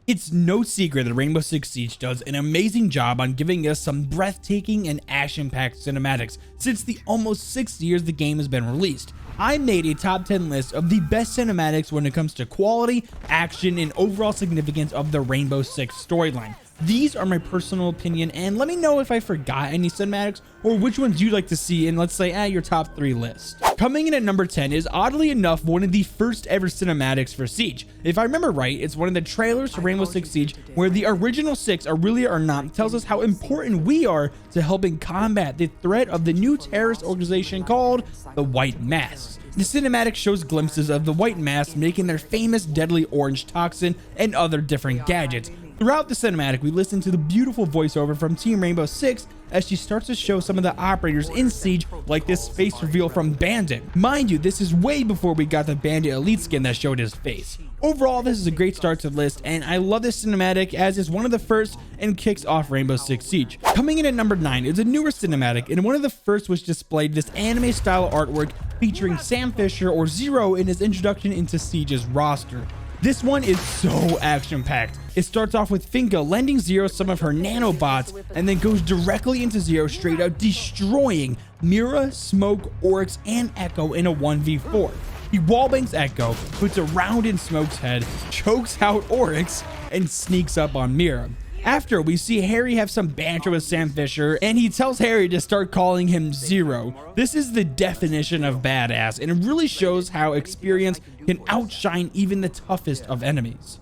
It's no secret that Rainbow Six Siege does an amazing job on giving us some breathtaking and action-packed cinematics since the almost 6 years the game has been released. I made a top 10 list of the best cinematics when it comes to quality, action, and overall significance of the Rainbow Six storyline. These are my personal opinion, and let me know if I forgot any cinematics or which ones you'd like to see in, let's say, your top 3 list. Coming in at number 10 is oddly enough one of the first ever cinematics for Siege. If I remember right, it's one of the trailers to Rainbow Six Siege where the original 6 are really or not tells us how important we are to helping combat the threat of the new terrorist organization called the White Masks. The cinematic shows glimpses of the White Masks making their famous deadly orange toxin and other different gadgets. Throughout the cinematic, we listen to the beautiful voiceover from Team Rainbow Six as she starts to show some of the operators in Siege, like this face reveal from Bandit. Mind you, this is way before we got the Bandit Elite skin that showed his face. Overall, this is a great start to the list, and I love this cinematic as it's one of the first and kicks off Rainbow Six Siege. Coming in at number 9 is a newer cinematic, and one of the first which displayed this anime style artwork featuring Sam Fisher or Zero in his introduction into Siege's roster. This one is so action-packed. It starts off with Finka lending Zero some of her nanobots and then goes directly into Zero, straight out destroying Mira, Smoke, Oryx, and Echo in a 1v4. He wallbangs Echo, puts a round in Smoke's head, chokes out Oryx, and sneaks up on Mira. After, we see Harry have some banter with Sam Fisher, and he tells Harry to start calling him Zero. This is the definition of badass, and it really shows how experience can outshine even the toughest of enemies.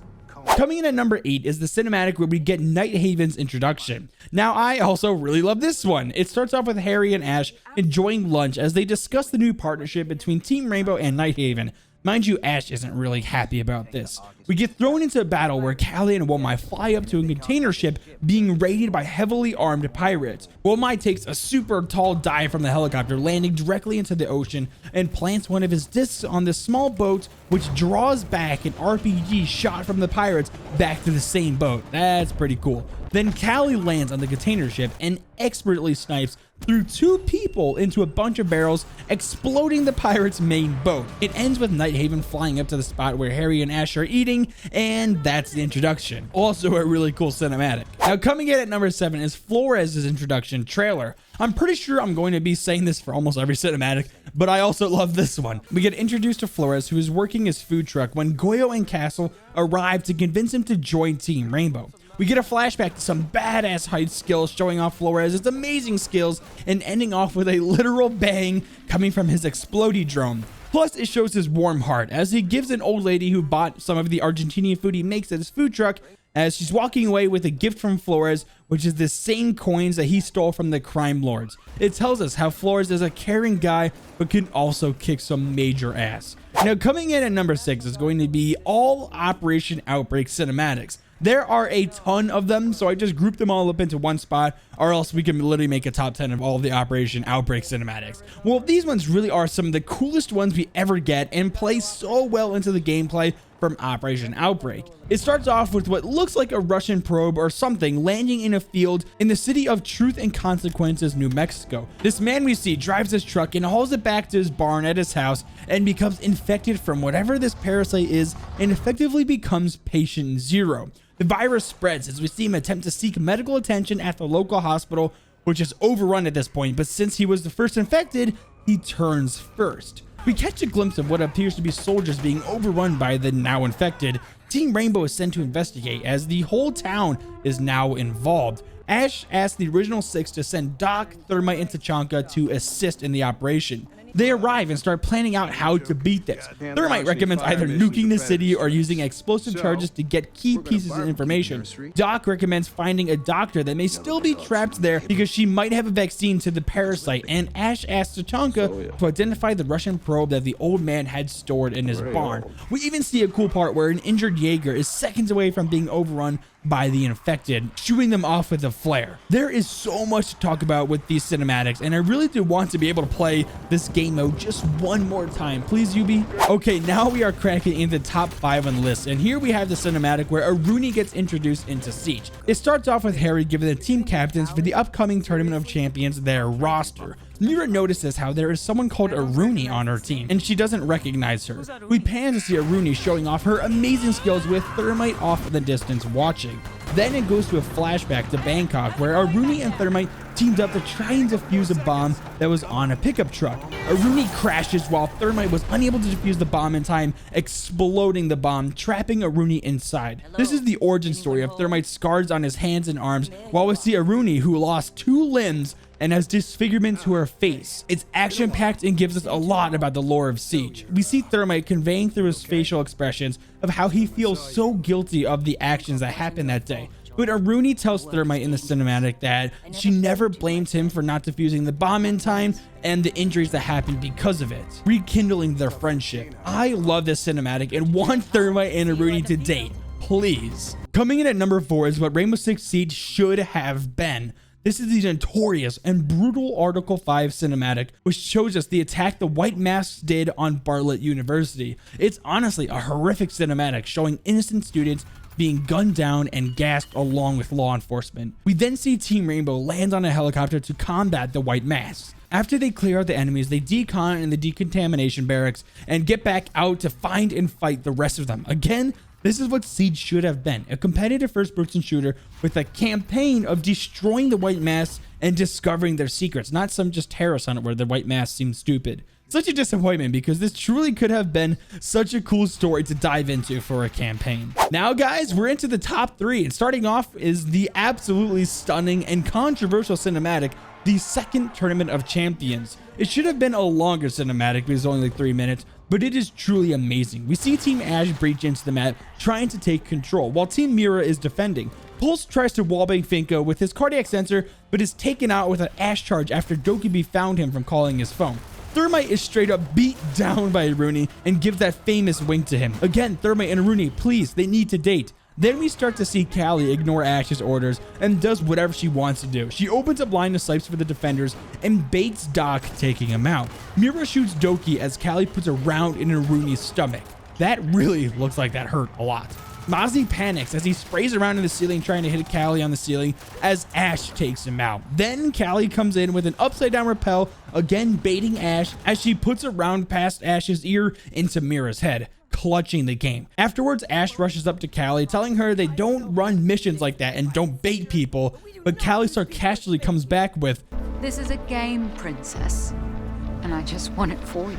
Coming in at number 8 is the cinematic where we get Nighthaven's introduction. Now, I also really love this one. It starts off with Harry and Ash enjoying lunch as they discuss the new partnership between Team Rainbow and Nighthaven. Mind you, Ash isn't really happy about this. We get thrown into a battle where Callie and Womai fly up to a container ship being raided by heavily armed pirates. Womai takes a super tall dive from the helicopter, landing directly into the ocean, and plants one of his discs on the small boat, which draws back an RPG shot from the pirates back to the same boat. That's pretty cool. Then Callie lands on the container ship and expertly snipes through 2 people into a bunch of barrels, exploding the pirates' main boat. It ends with Nighthaven flying up to the spot where Harry and Ash are eating, and that's the introduction. Also a really cool cinematic. Now, coming in at number 7 is Flores' introduction trailer. I'm pretty sure I'm going to be saying this for almost every cinematic, but I also love this one. We get introduced to Flores, who is working his food truck when Goyo and Castle arrive to convince him to join Team Rainbow. We get a flashback to some badass height skills, showing off Flores' amazing skills and ending off with a literal bang coming from his explodey drone. Plus, it shows his warm heart as he gives an old lady who bought some of the Argentinian food he makes at his food truck as she's walking away with a gift from Flores, which is the same coins that he stole from the crime lords. It tells us how Flores is a caring guy, but can also kick some major ass. Now, coming in at number 6 is going to be all Operation Outbreak cinematics. There are a ton of them, so I just grouped them all up into one spot, or else we can literally make a top 10 of all of the Operation Outbreak cinematics. Well, these ones really are some of the coolest ones we ever get and play so well into the gameplay from Operation Outbreak. It starts off with what looks like a Russian probe or something landing in a field in the city of Truth and Consequences, New Mexico. This man we see drives his truck and hauls it back to his barn at his house and becomes infected from whatever this parasite is and effectively becomes Patient Zero. The virus spreads as we see him attempt to seek medical attention at the local hospital, which is overrun at this point, but since he was the first infected, he turns first. We catch a glimpse of what appears to be soldiers being overrun by the now infected. Team Rainbow is sent to investigate as the whole town is now involved. Ash asked the original 6 to send Doc, Thermite, and Tachanka to assist in the operation. They arrive and start planning out how to beat this. Thermite recommends either nuking the city or using explosive charges to get key pieces of information. Doc recommends finding a doctor that may still be trapped there because she might have a vaccine to the parasite, and Ash asks Tachanka to identify the Russian probe that the old man had stored in his barn. We even see a cool part where an injured Jaeger is seconds away from being overrun by the infected, shooing them off with a of flair. There is so much to talk about with these cinematics, and I really do want to be able to play this game mode just one more time. Please, Yubi. Okay, now we are cracking into the top 5 on the list, and here we have the cinematic where Aruni gets introduced into Siege. It starts off with Harry giving the team captains for the upcoming Tournament of Champions their roster. Mira notices how there is someone called Aruni on her team, and she doesn't recognize her. We pan to see Aruni showing off her amazing skills with Thermite off in the distance watching. Then it goes to a flashback to Bangkok, where Aruni and Thermite teamed up to try and defuse a bomb that was on a pickup truck. Aruni crashes while Thermite was unable to defuse the bomb in time, exploding the bomb, trapping Aruni inside. This is the origin story of Thermite's scars on his hands and arms, while we see Aruni, who lost 2 limbs and has disfigurement to her face. It's action-packed and gives us a lot about the lore of Siege. We see Thermite conveying through his facial expressions of how he feels so guilty of the actions that happened that day. But Aruni tells Thermite in the cinematic that she never blames him for not defusing the bomb in time and the injuries that happened because of it, rekindling their friendship. I love this cinematic and want Thermite and Aruni to date, please. Coming in at number 4 is what Rainbow Six Siege should have been. This is the notorious and brutal Article 5 cinematic, which shows us the attack the White Masks did on Bartlett University. It's honestly a horrific cinematic showing innocent students being gunned down and gassed along with law enforcement. We then see Team Rainbow land on a helicopter to combat the White Masks. After they clear out the enemies, they decon in the decontamination barracks and get back out to find and fight the rest of them. Again, this is what Siege should have been, a competitive first-person shooter with a campaign of destroying the White Masks and discovering their secrets, not some just terrorist hunt where the White Masks seem stupid. Such a disappointment because this truly could have been such a cool story to dive into for a campaign. Now guys, we're into the top 3, and starting off is the absolutely stunning and controversial cinematic, the second Tournament of Champions. It should have been a longer cinematic because it's only like 3 minutes, but it is truly amazing. We see Team Ash breach into the map trying to take control while Team Mira is defending. Pulse tries to wallbang Finko with his cardiac sensor, but is taken out with an Ash charge after Dokkaebi found him from calling his phone. Thermite is straight up beat down by Aruni and gives that famous wink to him. Again, Thermite and Aruni, please, they need to date. Then we start to see Callie ignore Ash's orders and does whatever she wants to do. She opens up line of sights for the defenders and baits Doc, taking him out. Mira shoots Doki as Callie puts a round in Aruni's stomach. That really looks like that hurt a lot. Mozzie panics as he sprays around in the ceiling trying to hit Callie on the ceiling as Ash takes him out. Then Callie comes in with an upside down rappel, again baiting Ash as she puts a round past Ash's ear into Mira's head, clutching the game. Afterwards, Ash rushes up to Callie, telling her they don't run missions like that and don't bait people, but Callie sarcastically comes back with, "This is a game, princess, and I just want it for you."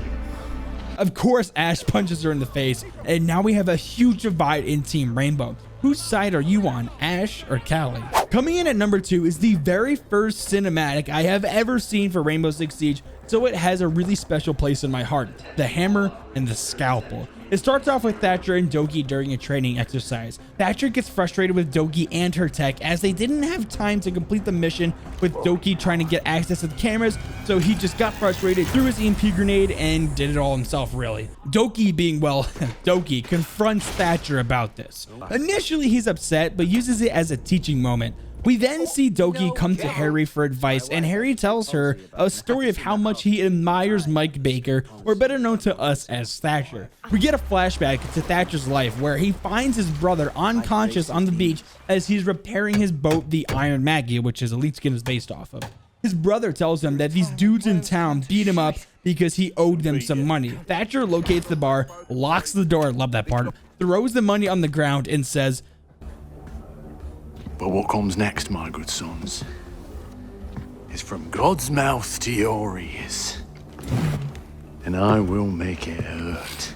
Of course, Ash punches her in the face, and now we have a huge divide in Team Rainbow. Whose side are you on, Ash or Callie? Coming in at number 2 is the very first cinematic I have ever seen for Rainbow Six Siege, so it has a really special place in my heart, the hammer and the scalpel. It starts off with Thatcher and Doki during a training exercise. Thatcher gets frustrated with Doki and her tech as they didn't have time to complete the mission with Doki trying to get access to the cameras, so he just got frustrated, threw his EMP grenade, and did it all himself really. Doki being, well, Doki confronts Thatcher about this. Initially he's upset, but uses it as a teaching moment. We then see Doki come to Harry for advice, and Harry tells her a story of how much he admires Mike Baker, or better known to us as Thatcher. We get a flashback to Thatcher's life where he finds his brother unconscious on the beach as he's repairing his boat, the Iron Maggie, which his elite skin is based off of. His brother tells him that these dudes in town beat him up because he owed them some money. Thatcher locates the bar, locks the door, love that part, throws the money on the ground and says, "But what comes next, my good sons, is from God's mouth to your ears, and I will make it hurt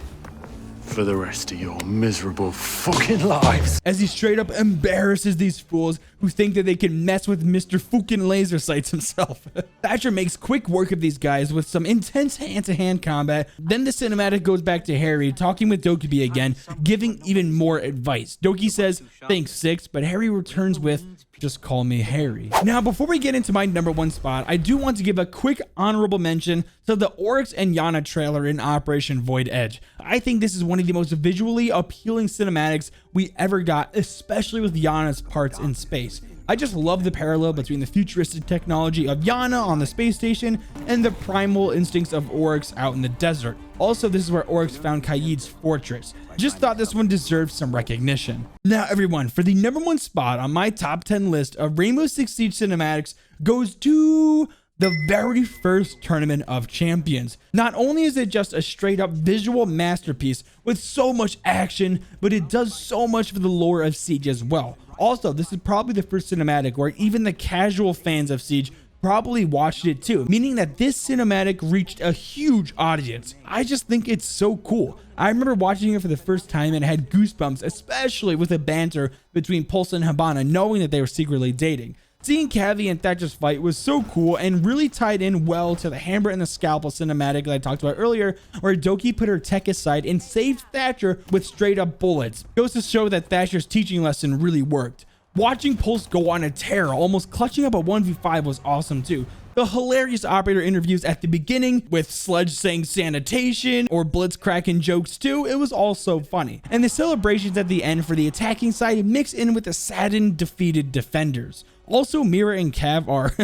for the rest of your miserable fucking lives." As he straight up embarrasses these fools who think that they can mess with Mr. fucking Laser Sights himself. Thatcher makes quick work of these guys with some intense hand-to-hand combat. Then the cinematic goes back to Harry talking with Dokkaebi again, giving even more advice. Doki says, "Thanks, Six," but Harry returns with, "Just call me Harry." Now, before we get into my number 1 spot, I do want to give a quick honorable mention to the Oryx and Yana trailer in Operation Void Edge. I think this is one of the most visually appealing cinematics we ever got, especially with Yana's parts in space. I just love the parallel between the futuristic technology of Yana on the space station and the primal instincts of Oryx out in the desert. Also, this is where Oryx found Kaid's fortress. Just thought this one deserved some recognition. Now everyone, for the #1 spot on my top 10 list of Rainbow Six Siege cinematics goes to the very first Tournament of Champions. Not only is it just a straight up visual masterpiece with so much action, but it does so much for the lore of Siege as well. Also, this is probably the first cinematic where even the casual fans of Siege probably watched it too, meaning that this cinematic reached a huge audience. I just think it's so cool. I remember watching it for the first time and had goosebumps, especially with the banter between Pulse and Habana, knowing that they were secretly dating. Seeing Cavi and Thatcher's fight was so cool and really tied in well to the Hammer and the Scalpel cinematic that I talked about earlier, where Doki put her tech aside and saved Thatcher with straight up bullets. Goes to show that Thatcher's teaching lesson really worked. Watching Pulse go on a tear, almost clutching up a 1v5 was awesome too. The hilarious operator interviews at the beginning with Sledge saying sanitation or Blitz cracking jokes too, it was all so funny. And the celebrations at the end for the attacking side mix in with the saddened defeated defenders. Also, Mira and Cav are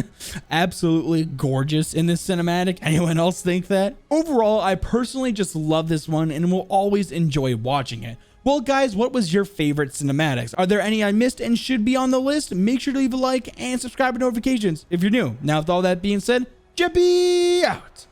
absolutely gorgeous in this cinematic. Anyone else think that? Overall, I personally just love this one and will always enjoy watching it. Well guys, what was your favorite cinematics? Are there any I missed and should be on the list? Make sure to leave a like and subscribe to notifications if you're new. Now with all that being said, Jeppy out!